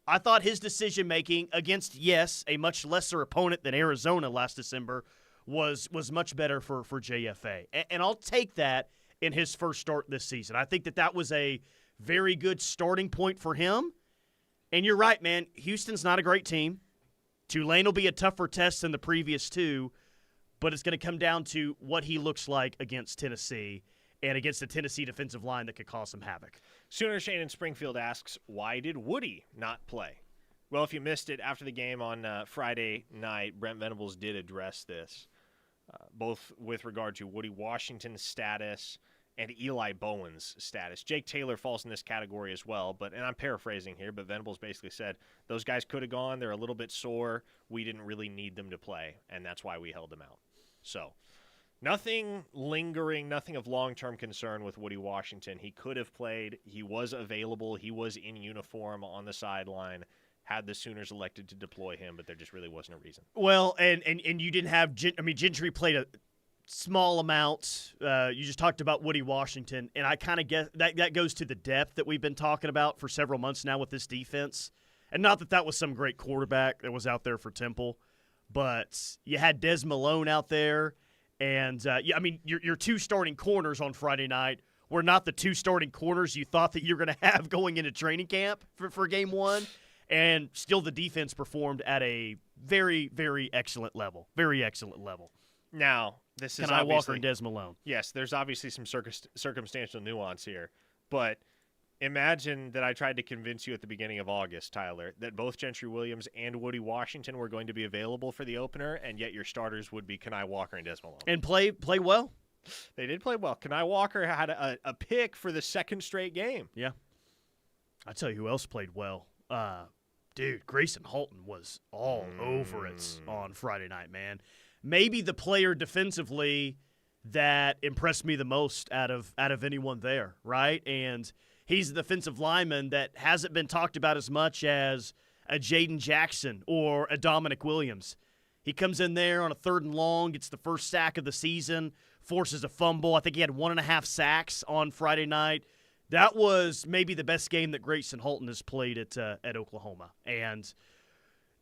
I thought his decision-making against, yes, a much lesser opponent than Arizona last December was much better for JFA. And I'll take that in his first start this season. I think that was a very good starting point for him. And you're right, man. Houston's not a great team. Tulane will be a tougher test than the previous two, but it's going to come down to what he looks like against Tennessee and against the Tennessee defensive line that could cause some havoc. Sooner Shane in Springfield asks, why did Woody not play? Well, if you missed it after the game on Friday night, Brent Venables did address this, both with regard to Woody Washington's status and Eli Bowen's status. Jake Taylor falls in this category as well, and I'm paraphrasing here, but Venables basically said those guys could have gone. They're a little bit sore. We didn't really need them to play, and that's why we held them out. So nothing lingering, nothing of long-term concern with Woody Washington. He could have played. He was available. He was in uniform on the sideline had the Sooners elected to deploy him, but there just really wasn't a reason. Well, and you didn't have Gentry played a small amount. You just talked about Woody Washington, and I kind of guess that goes to the depth that we've been talking about for several months now with this defense. And not that was some great quarterback that was out there for Temple, but you had Des Malone out there, and your two starting corners on Friday night were not the two starting corners you thought that you were going to have going into training camp for game one, and still the defense performed at a very, very excellent level. Very excellent level. Now, this is Kenai Walker and Des Malone. Yes, there's obviously some circumstantial nuance here, but imagine that I tried to convince you at the beginning of August, Tyler, that both Gentry Williams and Woody Washington were going to be available for the opener, and yet your starters would be Kenai Walker and Des Malone. And play well. They did play well. Kenai Walker had a pick for the second straight game. Yeah. I tell you who else played well. Dude, Grayson Halton was all over it on Friday night, man. Maybe the player defensively that impressed me the most out of anyone there, right? And he's the defensive lineman that hasn't been talked about as much as a Jaden Jackson or a Dominic Williams. He comes in there on a 3rd and long, gets the first sack of the season, forces a fumble. I think he had 1.5 sacks on Friday night. That was maybe the best game that Grayson Halton has played at Oklahoma. And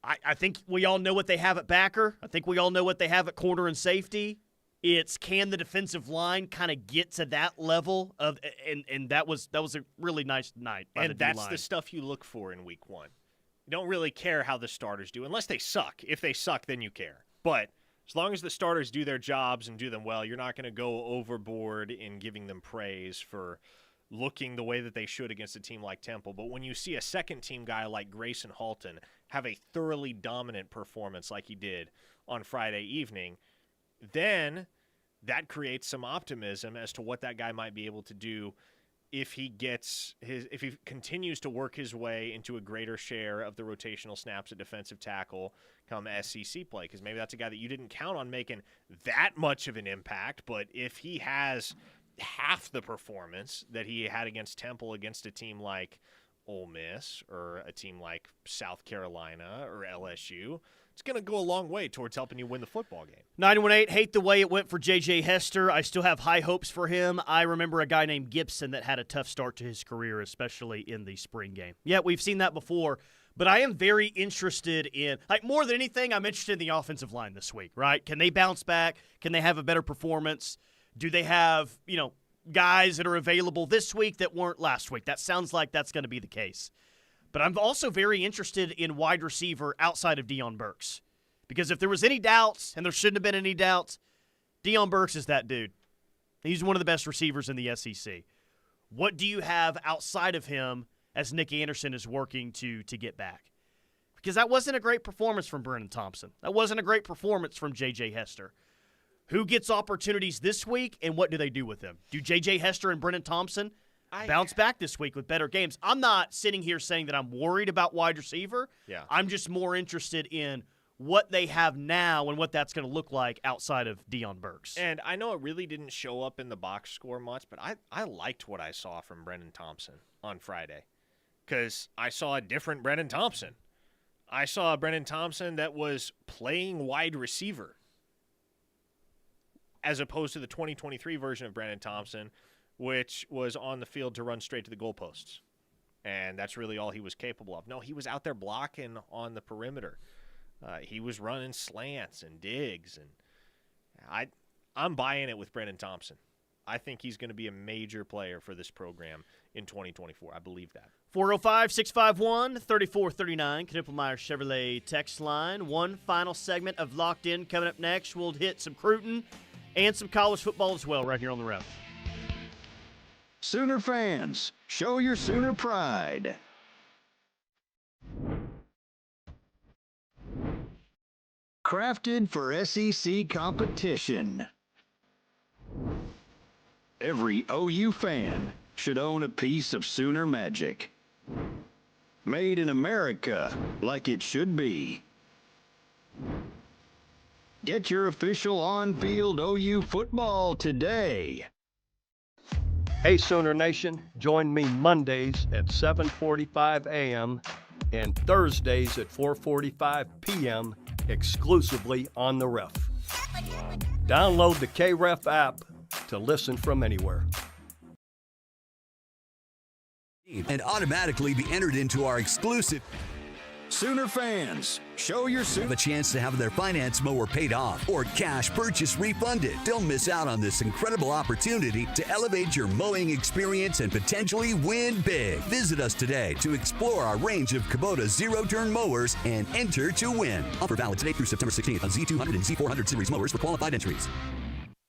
I think we all know what they have at backer. I think we all know what they have at corner and safety. It's can the defensive line kind of get to that level of, and that was a really nice night. And that's the stuff you look for in week one. You don't really care how the starters do, unless they suck. If they suck, then you care. But as long as the starters do their jobs and do them well, you're not going to go overboard in giving them praise for looking the way that they should against a team like Temple. But when you see a second-team guy like Grayson Halton have a thoroughly dominant performance like he did on Friday evening, then that creates some optimism as to what that guy might be able to do if he continues to work his way into a greater share of the rotational snaps at defensive tackle come SEC play. Because maybe that's a guy that you didn't count on making that much of an impact, but if he has half the performance that he had against Temple against a team like Ole Miss or a team like South Carolina or LSU, it's going to go a long way towards helping you win the football game. 918, hate the way it went for J.J. Hester. I still have high hopes for him. I remember a guy named Gibson that had a tough start to his career, especially in the spring game. Yeah, we've seen that before, but I am very interested in, more than anything, I'm interested in the offensive line this week, right? Can they bounce back? Can they have a better performance? Do they have, guys that are available this week that weren't last week? That sounds like that's going to be the case. But I'm also very interested in wide receiver outside of Deion Burks. Because if there was any doubts, and there shouldn't have been any doubts, Deion Burks is that dude. He's one of the best receivers in the SEC. What do you have outside of him as Nick Anderson is working to get back? Because that wasn't a great performance from Brennan Thompson. That wasn't a great performance from J.J. Hester. Who gets opportunities this week, and what do they do with them? Do J.J. Hester and Brennan Thompson bounce back this week with better games? I'm not sitting here saying that I'm worried about wide receiver. Yeah. I'm just more interested in what they have now and what that's going to look like outside of Deion Burks. And I know it really didn't show up in the box score much, but I liked what I saw from Brennan Thompson on Friday because I saw a different Brennan Thompson. I saw a Brennan Thompson that was playing wide receiver, as opposed to the 2023 version of Brandon Thompson, which was on the field to run straight to the goalposts. And that's really all he was capable of. No, he was out there blocking on the perimeter. He was running slants and digs. And I'm buying it with Brandon Thompson. I think he's going to be a major player for this program in 2024. I believe that. 405-651-3439, Knippelmeyer Chevrolet text line. One final segment of Locked In coming up next. We'll hit some crootin and some college football as well right here on the Ref. Sooner fans, show your Sooner pride. Crafted for SEC competition. Every OU fan should own a piece of Sooner magic. Made in America, like it should be. Get your official on-field OU football today. Hey, Sooner Nation, join me Mondays at 7:45 a.m. and Thursdays at 4:45 p.m. exclusively on the Ref. Download the KREF app to listen from anywhere. And automatically be entered into our exclusive Sooner fans, show your Sooner. Have a chance to have their finance mower paid off or cash purchase refunded. Don't miss out on this incredible opportunity to elevate your mowing experience and potentially win big. Visit us today to explore our range of Kubota zero-turn mowers and enter to win. Offer valid today through September 16th on Z200 and Z400 series mowers for qualified entries.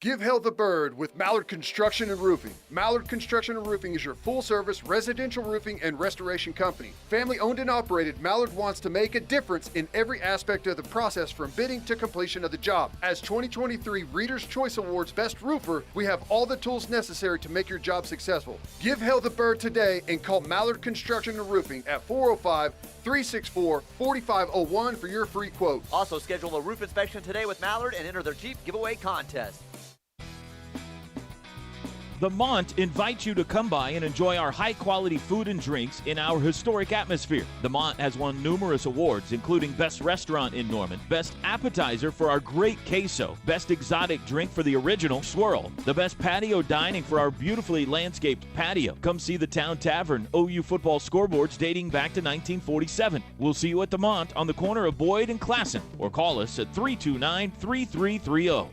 Give hell the bird with Mallard Construction and Roofing. Mallard Construction and Roofing is your full-service residential roofing and restoration company. Family owned and operated, Mallard wants to make a difference in every aspect of the process from bidding to completion of the job. As 2023 Reader's Choice Awards Best Roofer, we have all the tools necessary to make your job successful. Give hell the bird today and call Mallard Construction and Roofing at 405-364-4501 for your free quote. Also, schedule a roof inspection today with Mallard and enter their Jeep giveaway contest. The Mont invites you to come by and enjoy our high-quality food and drinks in our historic atmosphere. The Mont has won numerous awards, including Best Restaurant in Norman, Best Appetizer for our great queso, Best Exotic Drink for the original swirl, the Best Patio Dining for our beautifully landscaped patio. Come see the Town Tavern OU football scoreboards dating back to 1947. We'll see you at the Mont on the corner of Boyd and Classen, or call us at 329-3330.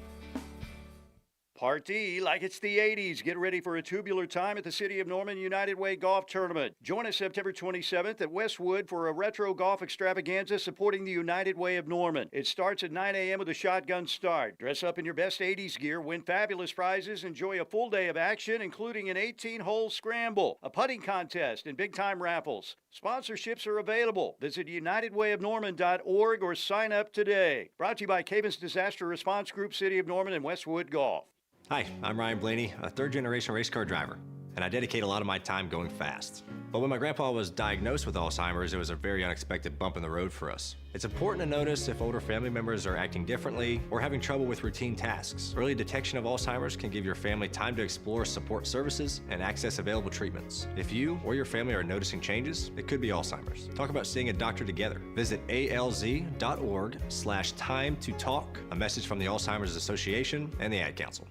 Party like it's the 80s. Get ready for a tubular time at the City of Norman United Way Golf Tournament. Join us September 27th at Westwood for a retro golf extravaganza supporting the United Way of Norman. It starts at 9 a.m. with a shotgun start. Dress up in your best 80s gear, win fabulous prizes, enjoy a full day of action, including an 18-hole scramble, a putting contest, and big-time raffles. Sponsorships are available. Visit unitedwayofnorman.org or sign up today. Brought to you by Cabins Disaster Response Group, City of Norman, and Westwood Golf. Hi, I'm Ryan Blaney, a third-generation race car driver, and I dedicate a lot of my time going fast. But when my grandpa was diagnosed with Alzheimer's, it was a very unexpected bump in the road for us. It's important to notice if older family members are acting differently or having trouble with routine tasks. Early detection of Alzheimer's can give your family time to explore support services and access available treatments. If you or your family are noticing changes, it could be Alzheimer's. Talk about seeing a doctor together. Visit alz.org/time to talk. A message from the Alzheimer's Association and the Ad Council.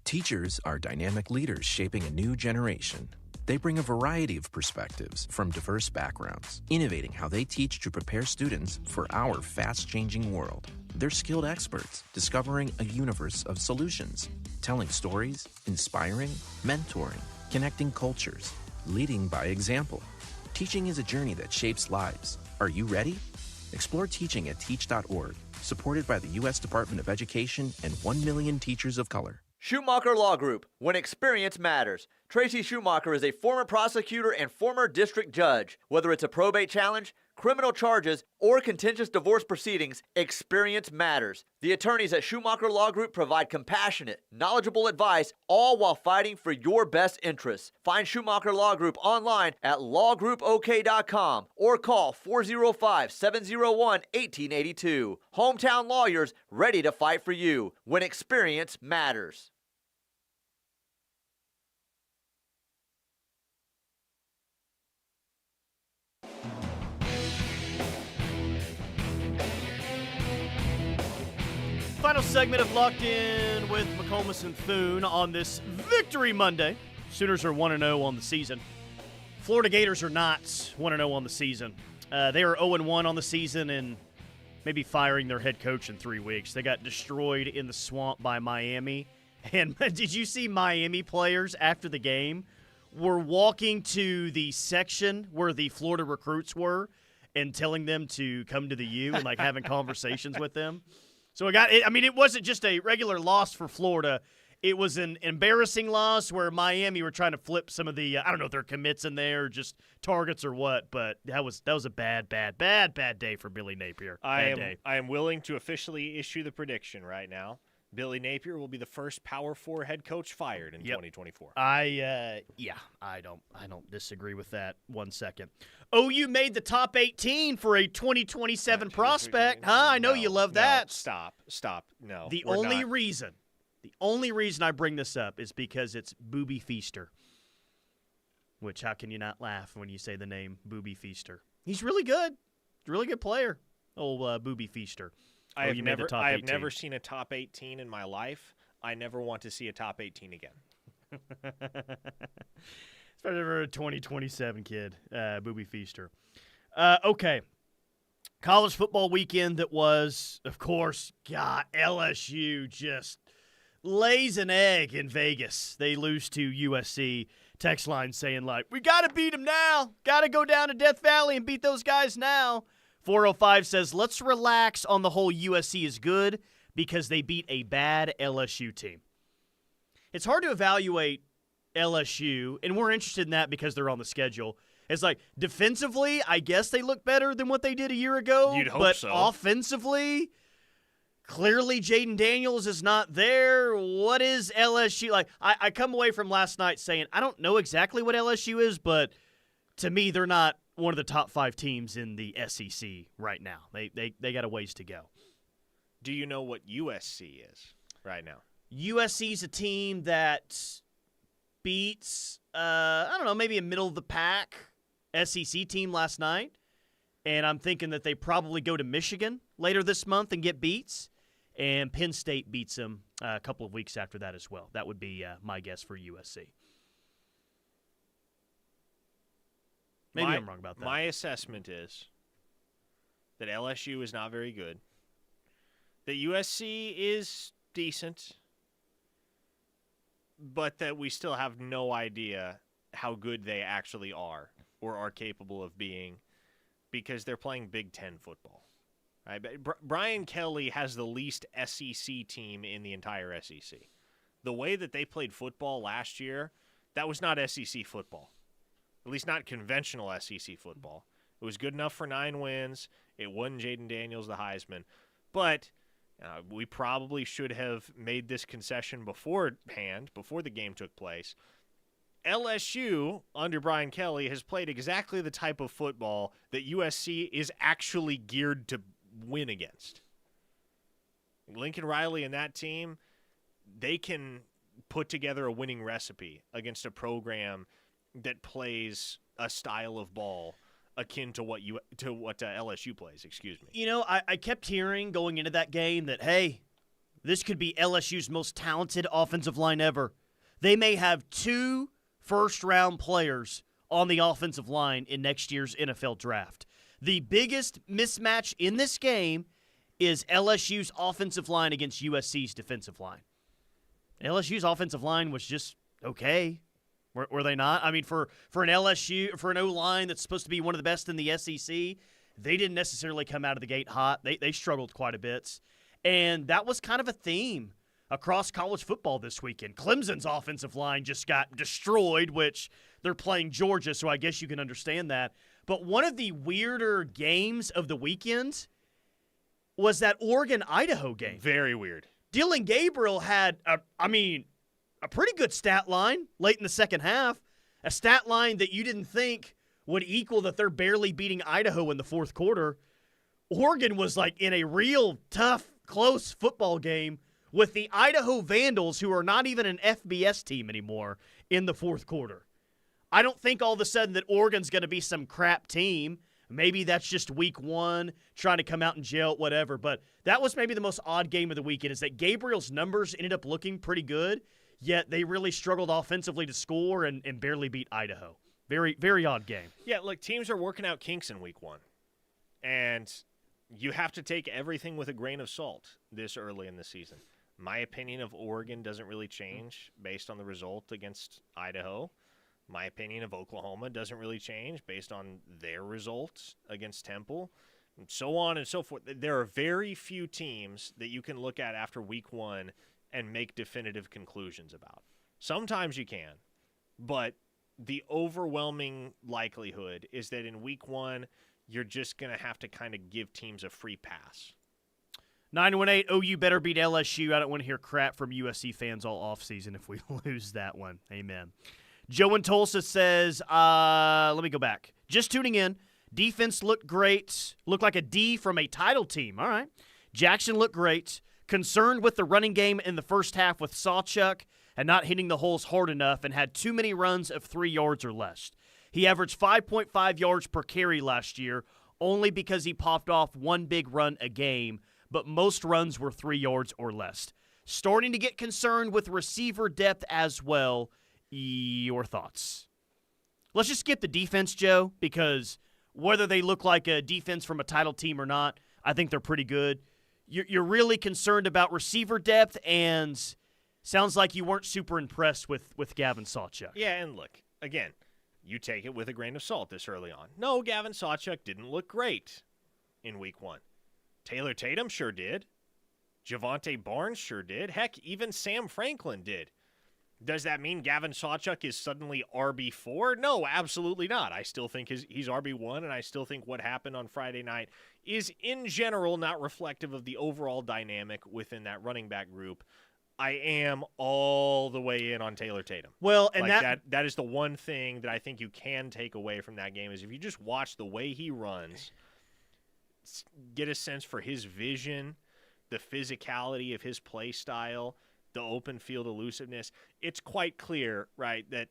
Teachers are dynamic leaders shaping a new generation. They bring a variety of perspectives from diverse backgrounds, innovating how they teach to prepare students for our fast-changing world. They're skilled experts, discovering a universe of solutions, telling stories, inspiring, mentoring, connecting cultures, leading by example. Teaching is a journey that shapes lives. Are you ready? Explore teaching at teach.org, supported by the U.S. Department of Education and 1 million teachers of color. Schumacher Law Group, when experience matters. Tracy Schumacher is a former prosecutor and former district judge. Whether it's a probate challenge, criminal charges, or contentious divorce proceedings, experience matters. The attorneys at Schumacher Law Group provide compassionate, knowledgeable advice, all while fighting for your best interests. Find Schumacher Law Group online at lawgroupok.com or call 405-701-1882. Hometown lawyers ready to fight for you when experience matters. Final segment of Locked In with McComas and Thune on this Victory Monday. Sooners are 1-0 on the season. Florida Gators are not 1-0 on the season. They are 0-1 on the season and maybe firing their head coach in 3 weeks. They got destroyed in the swamp by Miami And did you see Miami players after the game were walking to the section where the Florida recruits were and telling them to come to the U and, like, having conversations with them? So it wasn't just a regular loss for Florida. It was an embarrassing loss where Miami were trying to flip some of the, I don't know if they're commits in there or just targets or what, but that was a bad day for Billy Napier. I am willing to officially issue the prediction right now. Billy Napier will be the first Power 4 head coach fired in 2024. I don't disagree with that 1 second. OU made the top 18 for a 2027 prospect, huh? I know you love that. Stop. No. The only reason I bring this up is because it's Booby Feaster. Which, how can you not laugh when you say the name Booby Feaster? He's really good. He's a really good player. Booby Feaster. I have never seen a top 18 in my life. I never want to see a top 18 again. Especially for a 2027 kid, Booby Feaster. Okay. College football weekend that was, of course, LSU just lays an egg in Vegas. They lose to USC. Text line saying, like, we got to beat them now. Got to go down to Death Valley and beat those guys now. 405 says, let's relax on the whole USC is good because they beat a bad LSU team. It's hard to evaluate LSU, and we're interested in that because they're on the schedule. It's like, defensively, I guess they look better than what they did a year ago. You'd hope but so. Offensively, clearly Jaden Daniels is not there. What is LSU? Like, I come away from last night saying, I don't know exactly what LSU is, but to me, they're not one of the top 5 teams in the SEC right now. They got a ways to go. Do you know what USC is right now? USC's a team that beats, maybe a middle-of-the-pack SEC team last night, and I'm thinking that they probably go to Michigan later this month and get beats, and Penn State beats them a couple of weeks after that as well. That would be my guess for USC. Maybe I'm wrong about that. My assessment is that LSU is not very good, that USC is decent, but that we still have no idea how good they actually are or are capable of being because they're playing Big Ten football. Right? Brian Kelly has the least SEC team in the entire SEC. The way that they played football last year, that was not SEC football. At least not conventional SEC football. It was good enough for 9 wins. It won Jaden Daniels the Heisman. But we probably should have made this concession beforehand, before the game took place. LSU, under Brian Kelly, has played exactly the type of football that USC is actually geared to win against. Lincoln Riley and that team, they can put together a winning recipe against a program that plays a style of ball akin to what LSU plays. Excuse me. You know, I kept hearing going into that game that, hey, this could be LSU's most talented offensive line ever. They may have 2 first-round players on the offensive line in next year's NFL draft. The biggest mismatch in this game is LSU's offensive line against USC's defensive line. LSU's offensive line was just okay. Were they not? I mean, for an LSU, for an O-line that's supposed to be one of the best in the SEC, they didn't necessarily come out of the gate hot. They struggled quite a bit. And that was kind of a theme across college football this weekend. Clemson's offensive line just got destroyed, which they're playing Georgia, so I guess you can understand that. But one of the weirder games of the weekend was that Oregon-Idaho game. Very weird. Dylan Gabriel had, a pretty good stat line late in the second half, a stat line that you didn't think would equal that they're barely beating Idaho in the fourth quarter. Oregon was like in a real tough, close football game with the Idaho Vandals, who are not even an FBS team anymore, in the fourth quarter. I don't think all of a sudden that Oregon's going to be some crap team. Maybe that's just week 1, trying to come out and jail, whatever. But that was maybe the most odd game of the weekend, is that Gabriel's numbers ended up looking pretty good, yet they really struggled offensively to score and barely beat Idaho. Very, very odd game. Yeah, look, teams are working out kinks in week 1. And you have to take everything with a grain of salt this early in the season. My opinion of Oregon doesn't really change based on the result against Idaho. My opinion of Oklahoma doesn't really change based on their results against Temple, and so on and so forth. There are very few teams that you can look at after week one and make definitive conclusions about. Sometimes you can, but the overwhelming likelihood is that in week one, you're just going to have to kind of give teams a free pass. 918, OU better beat LSU. I don't want to hear crap from USC fans all offseason if we lose that one. Amen. Joe in Tulsa says, let me go back. Just tuning in. Defense looked great. Looked like a D from a title team. All right. Jackson looked great. Concerned with the running game in the first half with Sawchuk and not hitting the holes hard enough and had too many runs of 3 yards or less. He averaged 5.5 yards per carry last year only because he popped off one big run a game, but most runs were 3 yards or less. Starting to get concerned with receiver depth as well. Your thoughts? Let's just skip the defense, Joe, because whether they look like a defense from a title team or not, I think they're pretty good. You're really concerned about receiver depth, and sounds like you weren't super impressed with Gavin Sawchuk. Yeah, and look, again, you take it with a grain of salt this early on. No, Gavin Sawchuk didn't look great in week one. Taylor Tatum sure did. Javonte Barnes sure did. Heck, even Sam Franklin did. Does that mean Gavin Sawchuk is suddenly RB4? No, absolutely not. I still think he's RB1, and I still think what happened on Friday night is, in general, not reflective of the overall dynamic within that running back group. I am all the way in on Taylor Tatum. Well, and like that is the one thing that I think you can take away from that game is if you just watch the way he runs, get a sense for his vision, the physicality of his play style, the open field elusiveness, it's quite clear, right, that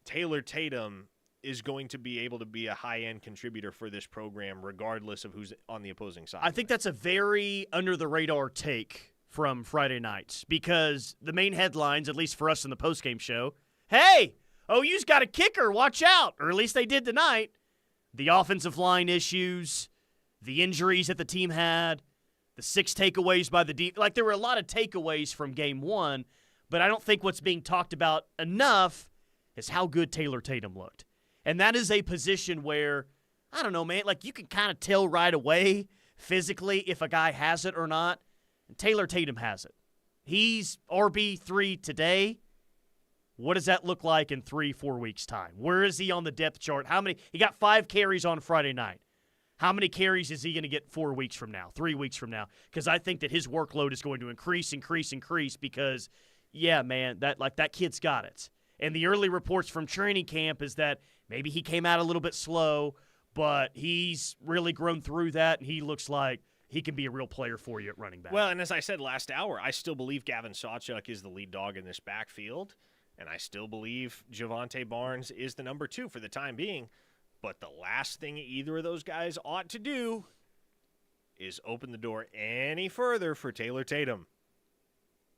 Taylor Tatum is going to be able to be a high-end contributor for this program regardless of who's on the opposing side. I think that's a very under-the-radar take from Friday night because the main headlines, at least for us in the postgame show, hey, OU's got a kicker, watch out, or at least they did tonight. The offensive line issues, the injuries that the team had, the 6 takeaways by the defense. Like, there were a lot of takeaways from game one, but I don't think what's being talked about enough is how good Taylor Tatum looked. And that is a position where, I don't know, man, like you can kind of tell right away physically if a guy has it or not. And Taylor Tatum has it. He's RB3 today. What does that look like in 3-4 weeks' time? Where is he on the depth chart? How many? He got 5 carries on Friday night. How many carries is he going to get 4 weeks from now, 3 weeks from now? Because I think that his workload is going to increase because, yeah, man, that kid's got it. And the early reports from training camp is that maybe he came out a little bit slow, but he's really grown through that, and he looks like he can be a real player for you at running back. Well, and as I said last hour, I still believe Gavin Sawchuk is the lead dog in this backfield, and I still believe Javonte Barnes is the number 2 for the time being. But the last thing either of those guys ought to do is open the door any further for Taylor Tatum.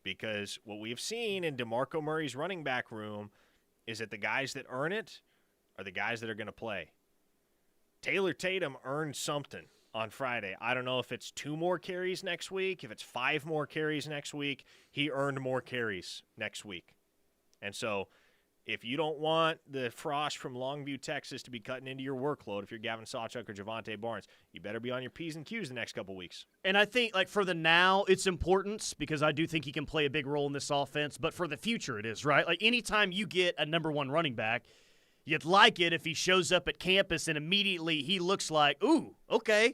Because what we've seen in DeMarco Murray's running back room is that the guys that earn it are the guys that are going to play. Taylor Tatum earned something on Friday. I don't know if it's 2 more carries next week, if it's 5 more carries next week. He earned more carries next week. And so if you don't want the Frost from Longview, Texas to be cutting into your workload, if you're Gavin Sawchuk or Javonte Barnes, you better be on your P's and Q's the next couple weeks. And I think, like, for the now, it's important because I do think he can play a big role in this offense. But for the future, it is, right? Like, anytime you get a number 1 running back, you'd like it if he shows up at campus and immediately he looks like, ooh, okay,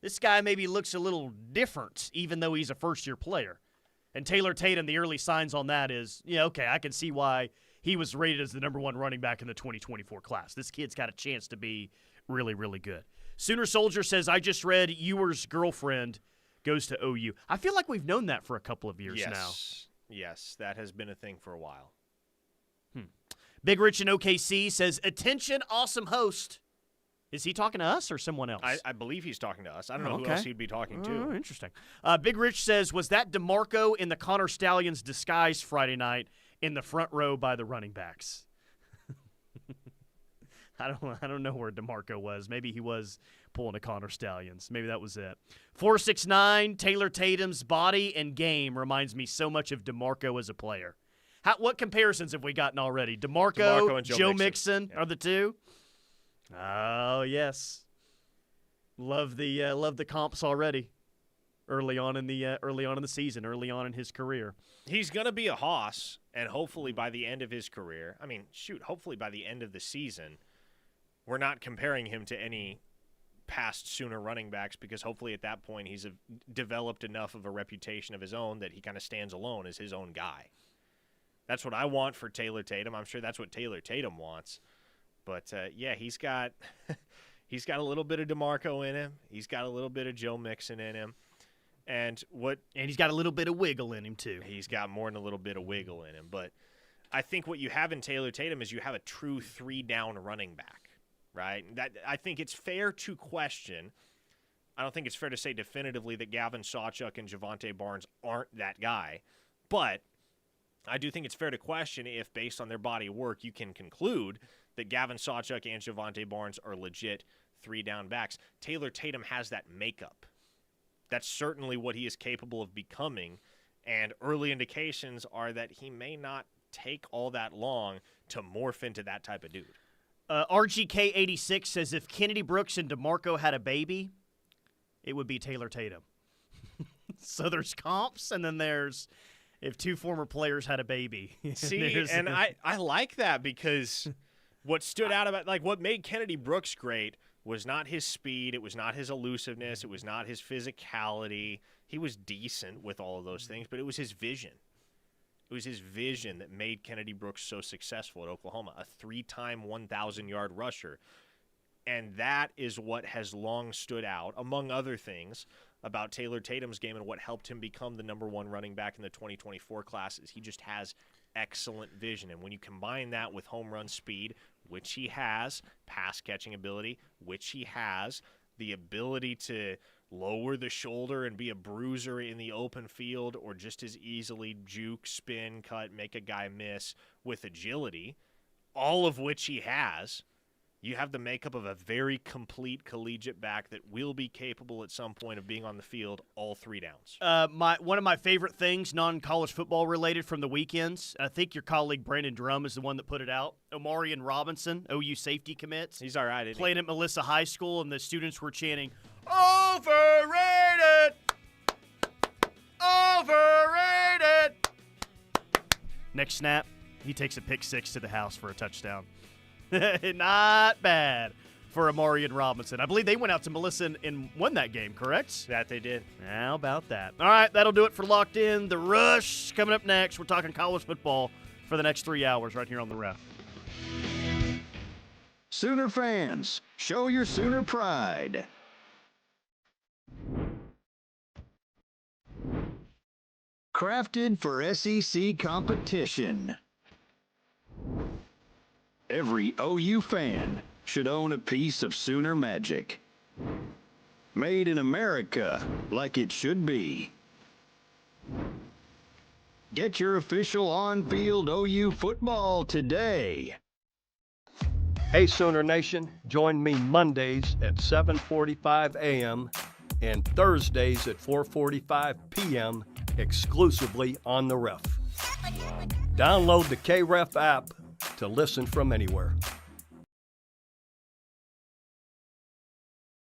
this guy maybe looks a little different, even though he's a first-year player. And Taylor Tatum, the early signs on that is, yeah, okay, I can see why he was rated as the number 1 running back in the 2024 class. This kid's got a chance to be really, really good. Sooner Soldier says, I just read Ewer's girlfriend goes to OU. I feel like we've known that for a couple of years now. Yes, that has been a thing for a while. Big Rich in OKC says, attention, awesome host. Is he talking to us or someone else? I believe he's talking to us. I don't know who else he'd be talking to. Oh, interesting. Big Rich says, was that DeMarco in the Connor Stallions disguise Friday night in the front row by the running backs? I don't know where DeMarco was. Maybe he was pulling a Connor Stallions. Maybe that was it. 469, Taylor Tatum's body and game reminds me so much of DeMarco as a player. What comparisons have we gotten already? DeMarco and Joe Mixon are the two? Oh, yes. Love the comps already. Early on in the season, early on in his career. He's going to be a hoss, and hopefully by the end of his career, hopefully by the end of the season, we're not comparing him to any past Sooner running backs, because hopefully at that point he's developed enough of a reputation of his own that he kind of stands alone as his own guy. That's what I want for Taylor Tatum. I'm sure that's what Taylor Tatum wants. But, he's got he's got a little bit of DeMarco in him. He's got a little bit of Joe Mixon in him. And he's got a little bit of wiggle in him, too. He's got more than a little bit of wiggle in him. But I think what you have in Taylor Tatum is you have a true 3-down running back, right? That I think it's fair to question. I don't think it's fair to say definitively that Gavin Sawchuk and Javonte Barnes aren't that guy. But I do think it's fair to question if, based on their body of work, you can conclude that Gavin Sawchuk and Javonte Barnes are legit 3-down backs. Taylor Tatum has that makeup. That's certainly what he is capable of becoming, and early indications are that he may not take all that long to morph into that type of dude. RGK86 says if Kennedy Brooks and DeMarco had a baby, it would be Taylor Tatum. So there's comps, and then there's if two former players had a baby. See, and I like that, because what stood out about, like, what made Kennedy Brooks great was not his speed, it was not his elusiveness, it was not his physicality. He was decent with all of those things, but it was his vision. It was his vision that made Kennedy Brooks so successful at Oklahoma, a 3-time 1,000-yard rusher. And that is what has long stood out, among other things, about Taylor Tatum's game and what helped him become the number 1 running back in the 2024 class is he just has excellent vision. And when you combine that with home run speed, which he has, pass catching ability, which he has, the ability to lower the shoulder and be a bruiser in the open field, or just as easily juke, spin, cut, make a guy miss with agility, all of which he has, you have the makeup of a very complete collegiate back that will be capable at some point of being on the field all 3 downs. One of my favorite things, non-college football related from the weekends, I think your colleague Brandon Drum is the one that put it out. Omarion Robinson, OU safety commits. He's all right, isn't he? Played at Melissa High School, and the students were chanting, "Overrated! Overrated!" Next snap, he takes a pick 6 to the house for a touchdown. Not bad for Omarion Robinson. I believe they went out to Melissa and won that game, correct? That they did. How about that? All right, that'll do it for Locked In. The Rush coming up next. We're talking college football for the next 3 hours right here on The Ref. Sooner fans, show your Sooner pride. Crafted for SEC competition. Every OU fan should own a piece of Sooner Magic. Made in America, like it should be. Get your official on-field OU football today. Hey, Sooner Nation, join me Mondays at 7:45 a.m. and Thursdays at 4:45 p.m. exclusively on The Ref. Download the KREF app to listen from anywhere.